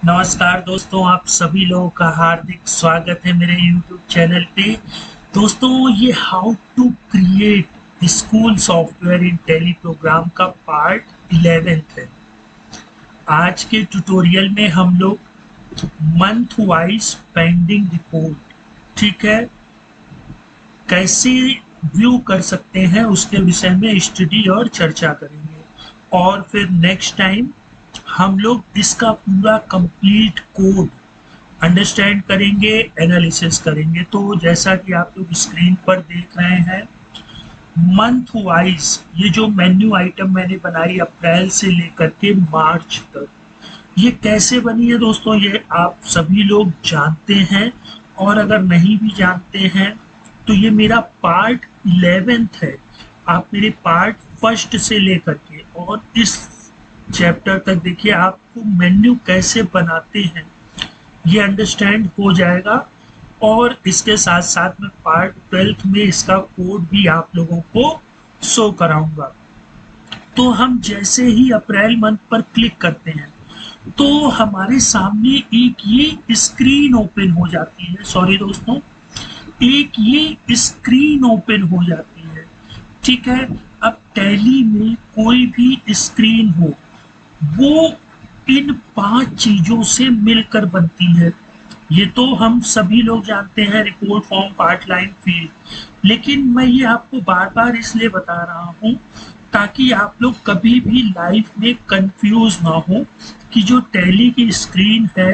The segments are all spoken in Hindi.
नमस्कार दोस्तों, आप सभी लोगों का हार्दिक स्वागत है मेरे YouTube चैनल पे। दोस्तों, ये how to create school software in Tally program का पार्ट 11th है। आज के ट्यूटोरियल में हम लोग मंथ वाइज पेंडिंग रिपोर्ट, ठीक है, कैसे व्यू कर सकते हैं उसके विषय में स्टडी और चर्चा करेंगे। और फिर नेक्स्ट टाइम हम लोग इसका पूरा कंप्लीट कोड अंडरस्टैंड करेंगे, एनालिसिस करेंगे। तो जैसा कि आप लोग स्क्रीन पर देख रहे हैं, मंथ वाइज ये जो मेन्यू आइटम मैंने बनाई अप्रैल से लेकर के मार्च तक, ये कैसे बनी है दोस्तों, ये आप सभी लोग जानते हैं। और अगर नहीं भी जानते हैं तो ये मेरा पार्ट 11th है। आप मेरे पार्ट फर्स्ट से लेकर के और इस चैप्टर तक देखिए, आपको मेन्यू कैसे बनाते हैं ये अंडरस्टैंड हो जाएगा। और इसके साथ साथ में पार्ट 12th में इसका कोड भी आप लोगों को शो कराऊंगा। तो हम जैसे ही अप्रैल मंथ पर क्लिक करते हैं तो हमारे सामने एक ये स्क्रीन ओपन हो जाती है। सॉरी दोस्तों, एक ये स्क्रीन ओपन हो जाती है, ठीक है। अब टैली में कोई भी स्क्रीन हो, वो इन 5 चीजों से मिलकर बनती है। ये तो हम सभी लोग जानते हैं, report, form, part, line, field. लेकिन मैं ये आपको बार बार इसलिए बता रहा हूँ ताकि आप लोग कभी भी लाइफ में कंफ्यूज ना हो कि जो टैली की स्क्रीन है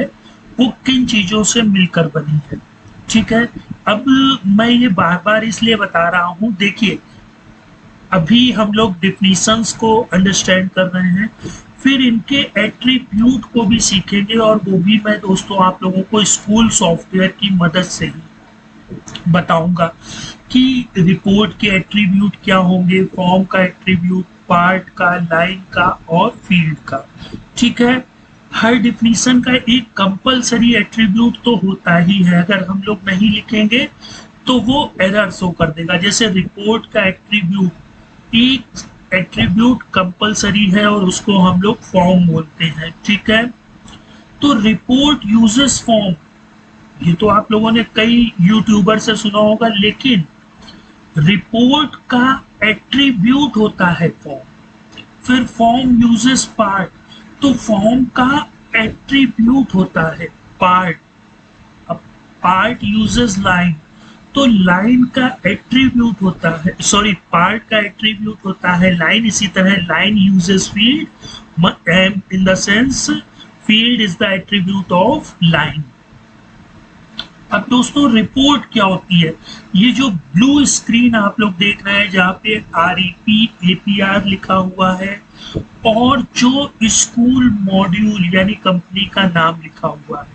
वो किन चीजों से मिलकर बनी है, ठीक है। अब मैं ये बार बार इसलिए बता रहा हूँ, देखिए अभी हम लोग डिफिनीशंस को अंडरस्टैंड कर रहे हैं, फिर इनके एट्रीब्यूट को भी सीखेंगे। और वो भी मैं दोस्तों आप लोगों को स्कूल सॉफ्टवेयर की मदद से ही बताऊंगा कि रिपोर्ट के एट्रीब्यूट क्या होंगे, फॉर्म का एट्रीब्यूट, पार्ट का, लाइन का और फील्ड का, ठीक है। हर डिफिनीशन का एक कंपलसरी एट्रीब्यूट तो होता ही है, अगर हम लोग नहीं लिखेंगे तो वो एरर शो कर देगा। जैसे रिपोर्ट का एट्रीब्यूट, एक एट्रीब्यूट कंपलसरी है और उसको हम लोग फॉर्म बोलते हैं, ठीक है। तो रिपोर्ट यूजेस फॉर्म, ये तो आप लोगों ने कई यूट्यूबर से सुना होगा, लेकिन रिपोर्ट का एट्रीब्यूट होता है फॉर्म। फिर फॉर्म यूजेस पार्ट, तो फॉर्म का एट्रीब्यूट होता है पार्ट। अब पार्ट यूजेस लाइन, तो लाइन का एट्रीब्यूट होता है, सॉरी, पार्ट का एट्रीब्यूट होता है लाइन। इसी तरह line uses field, in the sense field is the attribute of line. अब दोस्तों रिपोर्ट क्या होती है, ये जो ब्लू स्क्रीन आप लोग देख रहे हैं जहाँ पे REP APR लिखा हुआ है और जो स्कूल मॉड्यूल यानी कंपनी का नाम लिखा हुआ है,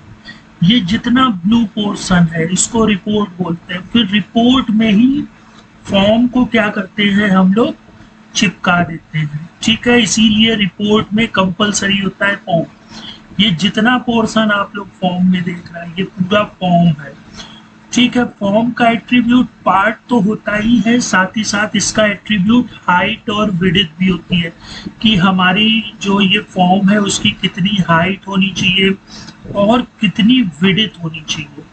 ये जितना ब्लू पोर्शन है इसको रिपोर्ट बोलते हैं। फिर रिपोर्ट में ही फॉर्म को क्या करते हैं हम लोग, चिपका देते हैं, ठीक है। इसीलिए रिपोर्ट में कंपलसरी होता है फॉर्म। ये जितना पोर्शन आप लोग फॉर्म में देख रहे हैं ये पूरा फॉर्म है, ठीक है। फॉर्म का एट्रीब्यूट पार्ट तो होता ही है, साथ ही साथ इसका एट्रीब्यूट हाइट और विड्थ भी होती है कि हमारी जो ये फॉर्म है उसकी कितनी हाइट होनी चाहिए और कितनी विड्थ होनी चाहिए,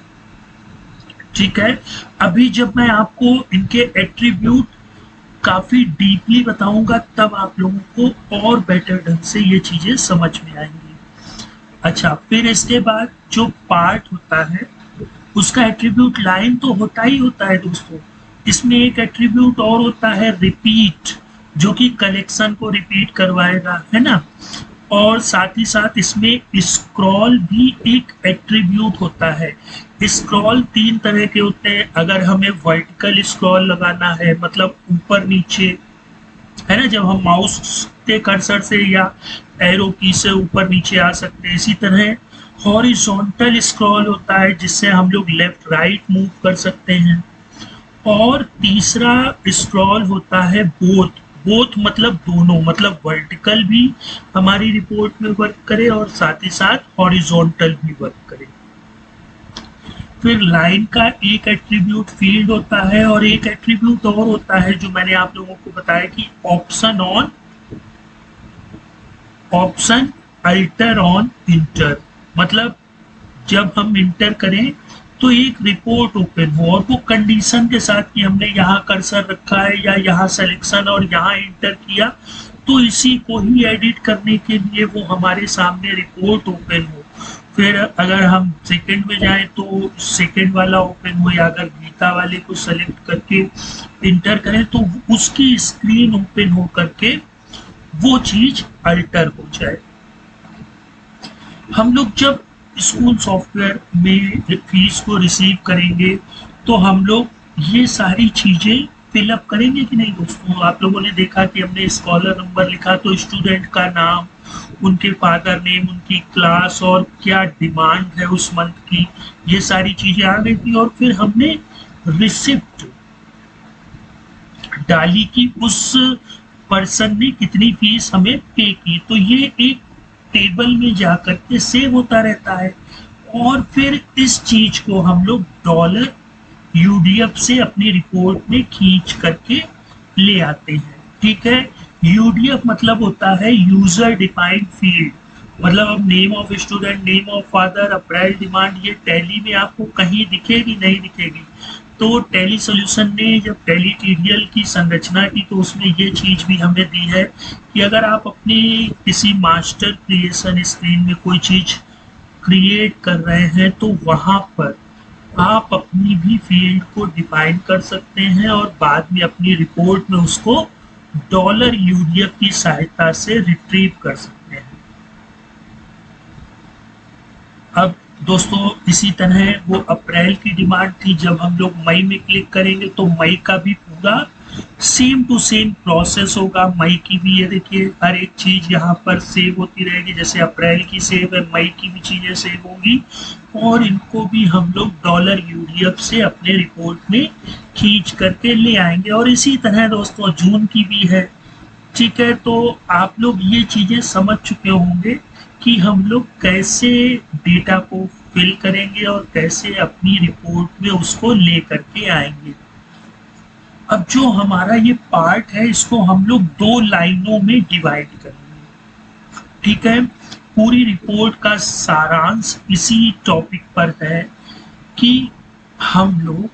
ठीक है। अभी जब मैं आपको इनके एट्रीब्यूट काफी डीपली बताऊंगा तब आप लोगों को और बेटर ढंग से ये चीजें समझ में आएंगी। अच्छा, फिर इसके बाद जो पार्ट होता है उसका एट्रीब्यूट लाइन तो होता ही होता है दोस्तों। इसमें एक एट्रीब्यूट और होता है रिपीट, जो कि कलेक्शन को रिपीट करवाएगा, है ना। और साथ ही साथ इसमें स्क्रॉल भी एक एट्रीब्यूट होता है। स्क्रॉल 3 तरह के होते हैं। अगर हमें वर्टिकल स्क्रॉल लगाना है, मतलब ऊपर नीचे, है ना, जब हम माउस के कर्सर से या एरो की से ऊपर नीचे आ सकते हैं। इसी तरह हॉरिजॉन्टल स्क्रॉल होता है जिससे हम लोग लेफ्ट राइट मूव कर सकते हैं। और तीसरा स्क्रॉल होता है बोथ। बोथ मतलब दोनों, मतलब वर्टिकल भी हमारी रिपोर्ट में वर्क करे और साथ ही साथ हॉरिजॉन्टल भी वर्क करे। फिर लाइन का एक एट्रीब्यूट फील्ड होता है और एक एट्रीब्यूट और होता है जो मैंने आप लोगों को बताया कि option on, option alter on inter. मतलब जब हम इंटर करें तो एक रिपोर्ट ओपन हो और वो कंडीशन के साथ कि हमने यहाँ कर्सर रखा है या यहाँ सिलेक्शन और यहाँ इंटर किया, तो इसी को ही एडिट करने के लिए वो हमारे सामने रिपोर्ट ओपन हो। फिर अगर हम सेकंड में जाएं तो सेकंड वाला ओपन हो, या अगर गीता वाले को सेलेक्ट करके इंटर करें तो उसकी स्क्रीन ओपन हो करके वो चीज अल्टर हो जाए। हम लोग जब स्कूल सॉफ्टवेयर में फीस को रिसीव करेंगे तो हम लोग ये सारी चीजें फिलअप करेंगे कि नहीं दोस्तों? आप लोगों ने देखा कि हमने स्कॉलर नंबर लिखा तो स्टूडेंट का नाम, उनके फादर नेम, उनकी क्लास और क्या डिमांड है उस मंथ की, ये सारी चीजें आ गई थी। और फिर हमने रिसिप्ट डाली कि उस पर्सन ने कितनी फीस हमें पे की, तो ये एक टेबल में जाकर के सेव होता रहता है। और फिर इस चीज को हम लोग डॉलर यूडीएफ से अपनी रिपोर्ट में खींच करके ले आते हैं। ठीक है, यूडीएफ मतलब होता है यूजर डिफाइंड फील्ड, मतलब अब name of student, name of father, April demand, ये टैली में आपको कहीं दिखेगी नहीं दिखेगी। तो टैली सॉल्यूशन ने जब टैली टीडीएल की संरचना की तो उसमें ये चीज भी हमें दी है कि अगर आप अपने किसी मास्टर क्रिएशन स्क्रीन में कोई चीज क्रिएट कर रहे हैं तो वहां पर आप अपनी भी फील्ड को डिफाइन कर सकते हैं और बाद में अपनी रिपोर्ट में उसको डॉलर यूडीएफ की सहायता से रिट्रीव कर सकते हैं। अब दोस्तों इसी तरह वो अप्रैल की डिमांड थी, जब हम लोग मई में क्लिक करेंगे तो मई का भी पूरा सेम टू सेम प्रोसेस होगा। मई की भी ये देखिए हर एक चीज यहाँ पर सेव होती रहेगी, जैसे अप्रैल की सेव है, मई की भी चीजें सेव होंगी और इनको भी हम लोग डॉलर यूडीएफ से अपने रिपोर्ट में खींच करके ले आएंगे। और इसी तरह दोस्तों जून की भी है। ठीक है, तो आप लोग ये चीजें समझ चुके होंगे कि हम लोग कैसे डेटा को फिल करेंगे और कैसे अपनी रिपोर्ट में उसको ले करके आएंगे। अब जो हमारा ये पार्ट है इसको हम लोग 2 लाइनों में डिवाइड करेंगे। ठीक है, पूरी रिपोर्ट का सारांश इसी टॉपिक पर है कि हम लोग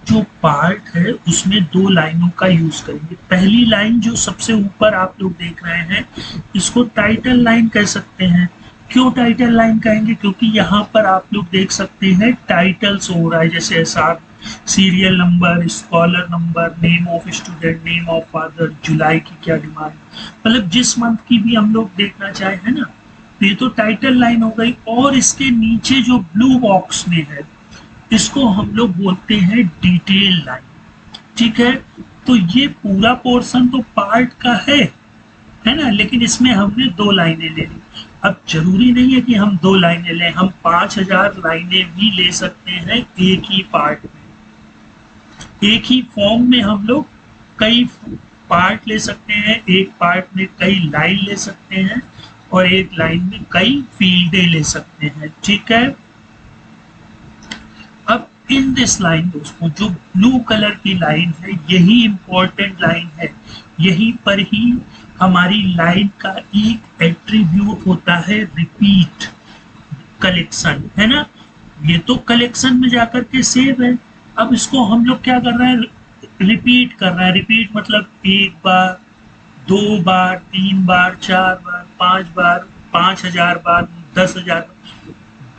जो पार्ट है उसमें 2 लाइनों का यूज करेंगे। पहली लाइन जो सबसे ऊपर आप लोग देख रहे हैं इसको टाइटल लाइन कह सकते हैं। क्यों टाइटल लाइन कहेंगे? क्योंकि यहाँ पर आप लोग देख सकते हैं टाइटल्स हो रहा है, जैसे SR, serial number, scholar number, name of student, name of father, जुलाई की क्या डिमांड, मतलब जिस मंथ की भी हम लोग देखना चाहे है ना, तो ये तो टाइटल लाइन हो गई। और इसके नीचे जो ब्लू बॉक्स में है इसको हम लोग बोलते हैं डिटेल लाइन। ठीक है, तो ये पूरा पोर्शन तो पार्ट का है ना, लेकिन इसमें हमने 2 लाइनें ले ली। अब जरूरी नहीं है कि हम 2 लाइनें लें, हम 5000 लाइनें भी ले सकते हैं एक ही पार्ट में। एक ही फॉर्म में हम लोग कई पार्ट ले सकते हैं, एक पार्ट में कई लाइन ले सकते हैं और एक लाइन में कई फील्डें ले सकते हैं। ठीक है, अब इन दिस लाइन दोस्तों जो ब्लू कलर की लाइन है यही इंपॉर्टेंट लाइन है। यहीं पर ही हमारी लाइन का एक एट्रीब्यूट होता है रिपीट कलेक्शन, है ना। ये तो कलेक्शन में जाकर के सेव है। अब इसको हम लोग क्या कर रहे हैं, रिपीट कर रहे हैं। रिपीट मतलब 1 बार, 2 बार, 3 बार, 4 बार, 5 बार, 5000 बार, 10,000,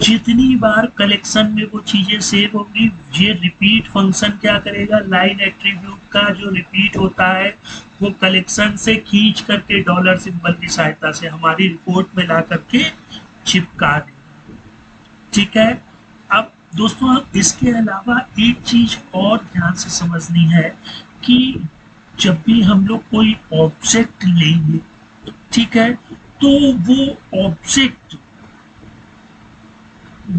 जितनी बार कलेक्शन में वो चीजें सेव होगी ये रिपीट फंक्शन क्या करेगा, लाइन एट्रीब्यूट का जो रिपीट होता है वो कलेक्शन से खींच करके डॉलर सिंबल की सहायता से हमारी रिपोर्ट में ला करके चिपका देगा। ठीक है, अब दोस्तों इसके अलावा एक चीज और ध्यान से समझनी है कि जब भी हम लोग कोई ऑब्जेक्ट लेंगे, ठीक है, तो वो ऑब्जेक्ट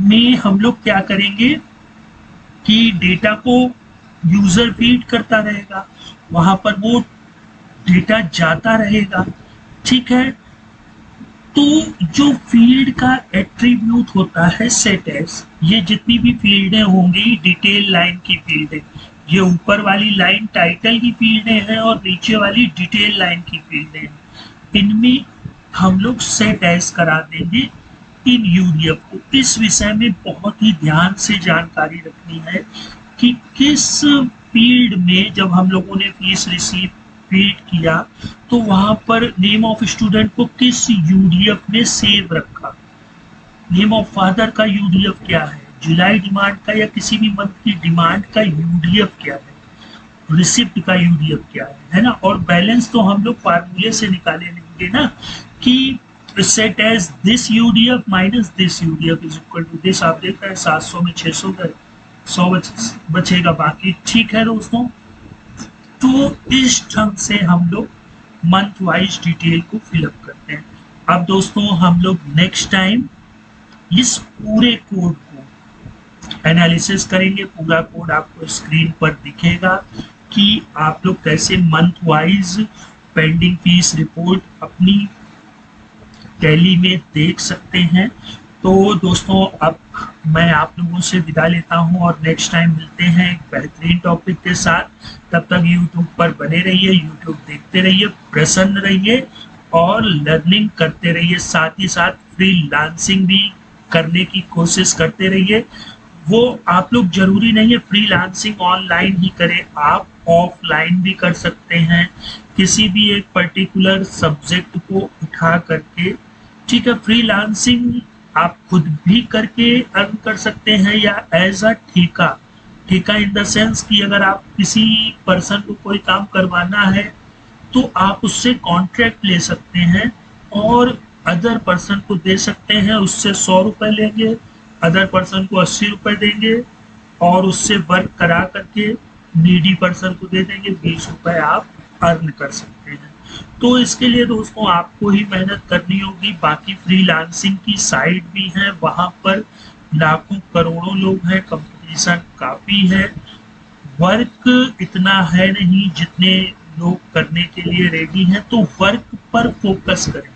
में हम लोग क्या करेंगे कि डेटा को यूजर फीड करता रहेगा, वहां पर वो डेटा जाता रहेगा। ठीक है, तो जो फील्ड का एट्रीब्यूट होता है सेट एज, ये जितनी भी फील्डें होंगी डिटेल लाइन की फील्डें, ये ऊपर वाली लाइन टाइटल की फील्डें हैं और नीचे वाली डिटेल लाइन की फील्डें हैं, इनमें हम लोग सेट एज करा देंगे इन यूडीएफ को। इस विषय में बहुत ही ध्यान से जानकारी रखनी है कि किस फील्ड में जब हम लोगों ने फीस रिसीव फीड किया तो वहां पर नेम ऑफ स्टूडेंट को किस यूडीएफ में सेव रखा, नेम ऑफ फादर का यूडीएफ क्या है, जुलाई डिमांड का या किसी भी मंथ की डिमांड का यूडीएफ क्या है, रिसिप्ट का यूडीएफ क्या है ना। और बैलेंस तो हम लोग फार्मूले से निकाले लेंगे ना कि set as this UDF minus this UDF is equal to this. आप देख रहे हैं 700 में 600 गए, 100 बचेगा बाकी। ठीक है दोस्तों, तो इस ढंग से हम लोग मंथ वाइज डिटेल को फिलअप करते हैं। अब दोस्तों हम लोग नेक्स्ट टाइम इस पूरे कोड को एनालिसिस करेंगे। पूरा कोड आपको स्क्रीन पर दिखेगा कि आप लोग कैसे month wise pending fees report अपनी टैली में देख सकते हैं। तो दोस्तों अब मैं आप लोगों से विदा लेता हूं और नेक्स्ट टाइम मिलते हैं एक बेहतरीन टॉपिक के साथ। तब तक यूट्यूब पर बने रहिए, यूट्यूब देखते रहिए, प्रसन्न रहिए और लर्निंग करते रहिए। साथ ही साथ फ्रीलांसिंग भी करने की कोशिश करते रहिए। वो आप लोग जरूरी नहीं है फ्रीलांसिंग ऑनलाइन ही करें, आप ऑफलाइन भी कर सकते हैं किसी भी एक पर्टिकुलर सब्जेक्ट को उठा करके। ठीक है, फ्रीलांसिंग आप खुद भी करके अर्न कर सकते हैं या एज अ ठेका, ठेका इन द सेंस कि अगर आप किसी पर्सन को कोई काम करवाना है तो आप उससे कॉन्ट्रैक्ट ले सकते हैं और अदर पर्सन को दे सकते हैं। उससे 100 रुपये लेंगे, अदर पर्सन को 80 रुपये देंगे और उससे वर्क करा करके नीडी पर्सन को दे देंगे, 20 रुपये आप अर्न कर सकते हैं। तो इसके लिए दोस्तों आपको ही मेहनत करनी होगी। बाकी फ्रीलांसिंग की साइट भी है, वहां पर लाखों करोड़ों लोग हैं, कंपटीशन काफी है, वर्क इतना है नहीं जितने लोग करने के लिए रेडी हैं। तो वर्क पर फोकस करें।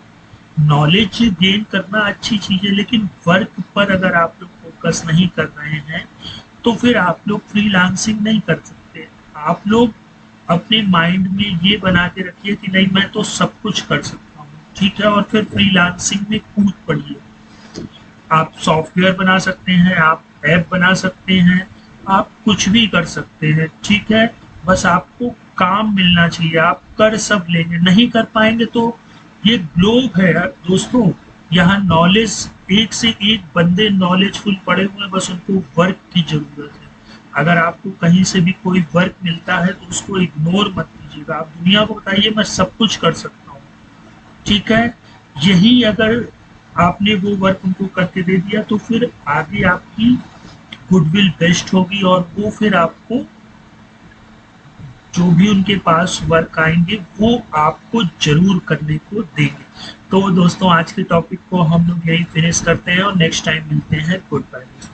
नॉलेज गेन करना अच्छी चीज है, लेकिन वर्क पर अगर आप लोग फोकस नहीं कर रहे हैं तो फिर आप लोग फ्रीलांसिंग नहीं कर सकते। आप लोग अपने माइंड में ये बना के रखिए कि नहीं मैं तो सब कुछ कर सकता हूँ, ठीक है, और फिर फ्रीलांसिंग में कूद पड़िए। आप सॉफ्टवेयर बना सकते हैं, आप ऐप बना सकते हैं, आप कुछ भी कर सकते हैं, ठीक है, बस आपको काम मिलना चाहिए। आप कर सब लेंगे, नहीं कर पाएंगे तो ये ग्लोब है दोस्तों, यहाँ नॉलेज एक से एक बंदे नॉलेजफुल पड़े हुए हैं, बस उनको वर्क की जरूरत है। अगर आपको कहीं से भी कोई वर्क मिलता है तो उसको इग्नोर मत कीजिएगा। आप दुनिया को बताइए मैं सब कुछ कर सकता हूँ, ठीक है। यही अगर आपने वो वर्क उनको करके दे दिया तो फिर आगे आपकी गुडविल बेस्ट होगी और वो फिर आपको जो भी उनके पास वर्क आएंगे वो आपको जरूर करने को देंगे। तो दोस्तों आज के टॉपिक को हम लोग यही फिनिश करते हैं और नेक्स्ट टाइम मिलते हैं। Good bye.